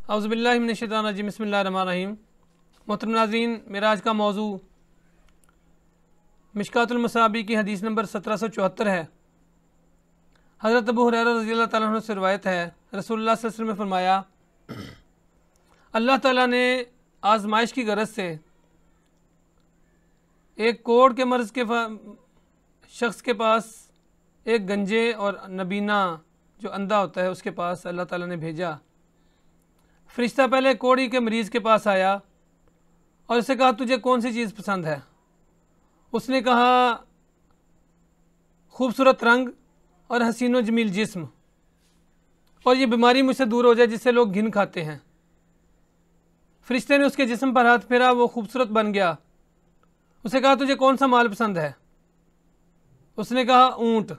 اعوذ باللہ من الشیطان الرجیم، بسم اللہ الرحمن الرحیم۔ محترم ناظرین، میرا آج کا موضوع مشکات المصابیح کی حدیث نمبر 1774 ہے۔ حضرت ابو ہریرہ رضی اللہ تعالیٰ عنہ سے روایت ہے، رسول اللہ صلی اللہ علیہ وسلم نے فرمایا، اللہ تعالیٰ نے آزمائش کی غرض سے ایک کوڑ کے مرض کے شخص کے پاس ایک گنجے اور نبینا جو اندھا ہوتا ہے اس کے پاس اللہ تعالیٰ نے بھیجا۔ فرشتہ پہلے کوڑی کے مریض کے پاس آیا اور اسے کہا، تجھے کون سی چیز پسند ہے؟ اس نے کہا، خوبصورت رنگ اور حسین و جمیل جسم، اور یہ بیماری مجھ سے دور ہو جائے جس سے لوگ گھن کھاتے ہیں۔ فرشتے نے اس کے جسم پر ہاتھ پھیرا، وہ خوبصورت بن گیا۔ اسے کہا، تجھے کون سا مال پسند ہے؟ اس نے کہا، اونٹ۔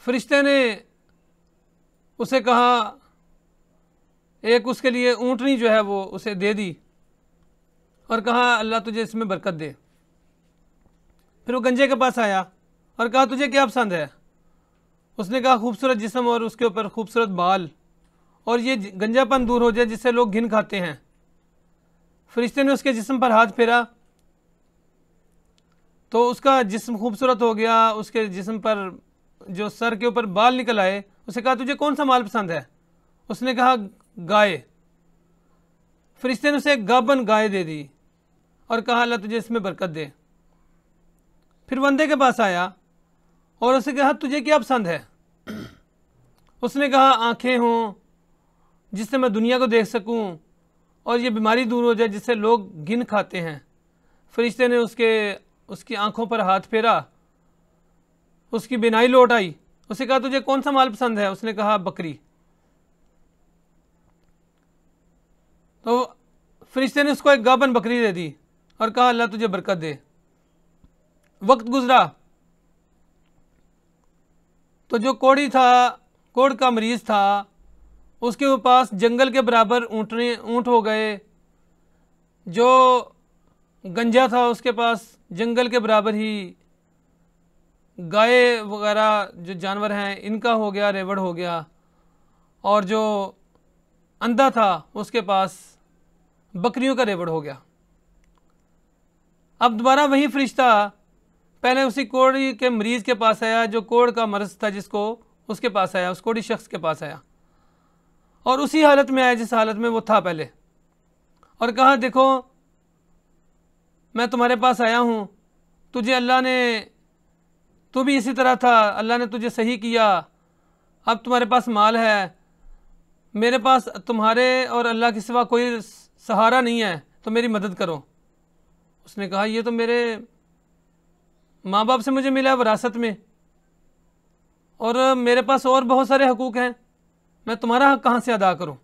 فرشتے نے اسے کہا، ایک اس کے لیے اونٹنی جو ہے وہ اسے دے دی اور کہا، اللہ تجھے اس میں برکت دے۔ پھر وہ گنجے کے پاس آیا اور کہا، تجھے کیا پسند ہے؟ اس نے کہا، خوبصورت جسم اور اس کے اوپر خوبصورت بال، اور یہ گنجا پن دور ہو جائے جس سے لوگ گھن کھاتے ہیں۔ فرشتے نے اس کے جسم پر ہاتھ پھیرا تو اس کا جسم خوبصورت ہو گیا، اس کے جسم پر جو سر کے اوپر بال نکل آئے۔ اسے کہا، تجھے کون سا مال پسند ہے؟ اس نے کہا، گائے۔ فرشتے نے اسے ایک گابن گائے دے دی اور کہا، اللہ تجھے اس میں برکت دے۔ پھر بندے کے پاس آیا اور اسے کہا، تجھے کیا پسند ہے؟ اس نے کہا، آنکھیں ہوں جس سے میں دنیا کو دیکھ سکوں اور یہ بیماری دور ہو جائے جس سے لوگ گھن کھاتے ہیں۔ فرشتے نے اس کی آنکھوں پر ہاتھ پھیرا، اس کی بینائی لوٹ آئی۔ اسے کہا، تجھے کون سا مال پسند ہے؟ اس نے کہا، بکری۔ تو فرشتے نے اس کو ایک گابن بکری دے دی اور کہا، اللہ تجھے برکت دے۔ وقت گزرا تو جو کوڑ کا مریض تھا اس کے پاس جنگل کے برابر اونٹ ہو گئے، جو گنجا تھا اس کے پاس جنگل کے برابر ہی گائے وغیرہ جو جانور ہیں ان کا ہو گیا، ریوڑ ہو گیا، اور جو اندھا تھا اس کے پاس بکریوں کا ریوڑ ہو گیا۔ اب دوبارہ وہی فرشتہ پہلے اسی کوڑی کے مریض کے پاس آیا، جو کوڑ کا مرض تھا اس کے پاس آیا، اس کوڑی شخص کے پاس آیا، اور اسی حالت میں آیا جس حالت میں وہ تھا پہلے، اور کہا، دیکھو میں تمہارے پاس آیا ہوں، تو بھی اسی طرح تھا، اللہ نے تجھے صحیح کیا، اب تمہارے پاس مال ہے، میرے پاس تمہارے اور اللہ کے سوا کوئی سہارا نہیں ہے، تو میری مدد کرو۔ اس نے کہا، یہ تو میرے ماں باپ سے مجھے ملا ہے وراثت میں، اور میرے پاس اور بہت سارے حقوق ہیں، میں تمہارا حق کہاں سے ادا کروں؟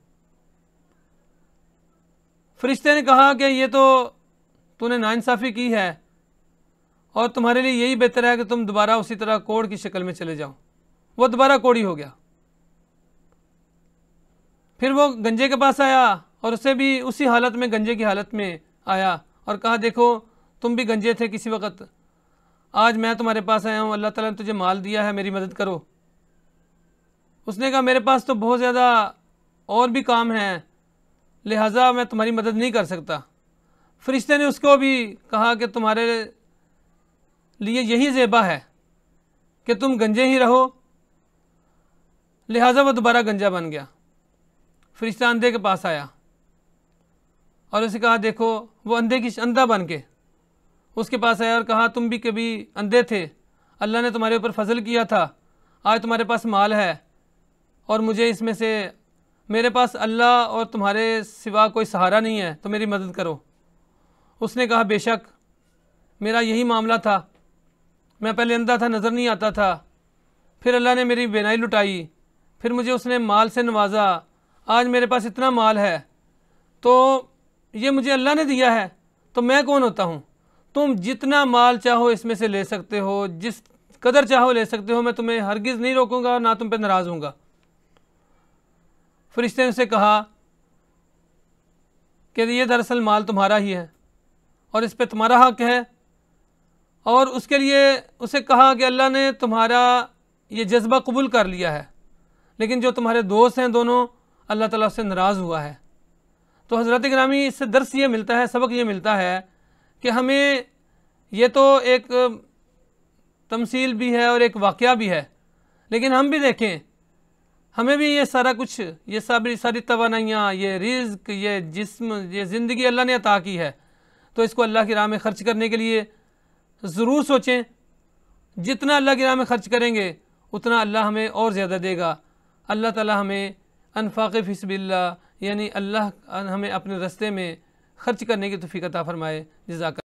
فرشتے نے کہا کہ یہ تو نے ناانصافی کی ہے، اور تمہارے لیے یہی بہتر ہے کہ تم دوبارہ اسی طرح کوڑ کی شکل میں چلے جاؤ۔ وہ دوبارہ کوڑی ہو گیا۔ پھر وہ گنجے کے پاس آیا اور اسے بھی اسی حالت میں، گنجے کی حالت میں آیا اور کہا، دیکھو تم بھی گنجے تھے کسی وقت، آج میں تمہارے پاس آیا ہوں، اللہ تعالیٰ نے تجھے مال دیا ہے، میری مدد کرو۔ اس نے کہا، میرے پاس تو بہت زیادہ اور بھی کام ہیں، لہٰذا میں تمہاری مدد نہیں کر سکتا۔ فرشتے نے اس کو بھی کہا کہ تمہارے لیے یہی زیبا ہے کہ تم گنجے ہی رہو، لہٰذا وہ دوبارہ گنجا بن گیا۔ فرشتہ اندھے کے پاس آیا اور اسے کہا، دیکھو وہ اندھا بن کے اس کے پاس آیا اور کہا، تم بھی کبھی اندھے تھے، اللہ نے تمہارے اوپر فضل کیا تھا، آج تمہارے پاس مال ہے، اور مجھے اس میں سے، میرے پاس اللہ اور تمہارے سوا کوئی سہارا نہیں ہے، تو میری مدد کرو۔ اس نے کہا، بے شک میرا یہی معاملہ تھا، میں پہلے اندھا تھا، نظر نہیں آتا تھا، پھر اللہ نے میری بینائی لٹائی، پھر مجھے اس نے مال سے نوازا، آج میرے پاس اتنا مال ہے، تو یہ مجھے اللہ نے دیا ہے، تو میں کون ہوتا ہوں؟ تم جتنا مال چاہو اس میں سے لے سکتے ہو، جس قدر چاہو لے سکتے ہو، میں تمہیں ہرگز نہیں روکوں گا، نہ تم پہ ناراض ہوں گا۔ فرشتے نے اسے کہا کہ یہ دراصل مال تمہارا ہی ہے اور اس پہ تمہارا حق ہے، اور اس کے لیے اسے کہا کہ اللہ نے تمہارا یہ جذبہ قبول کر لیا ہے، لیکن جو تمہارے دوست ہیں دونوں، اللہ تعالیٰ اس سے ناراض ہوا ہے۔ تو حضرت گرامی اس سے درس یہ ملتا ہے، سبق یہ ملتا ہے کہ ہمیں، یہ تو ایک تمثیل بھی ہے اور ایک واقعہ بھی ہے، لیکن ہم بھی دیکھیں، ہمیں بھی یہ سارا کچھ، یہ ساری توانائیاں، یہ رزق، یہ جسم، یہ زندگی اللہ نے عطا کی ہے، تو اس کو اللہ کی راہ میں خرچ کرنے کے لیے ضرور سوچیں۔ جتنا اللہ کی راہ میں خرچ کریں گے اتنا اللہ ہمیں اور زیادہ دے گا۔ اللہ تعالی ہمیں انفاق فی سبیل اللہ، یعنی اللہ ہمیں اپنے رستے میں خرچ کرنے کی توفیق عطا فرمائے۔ جزاک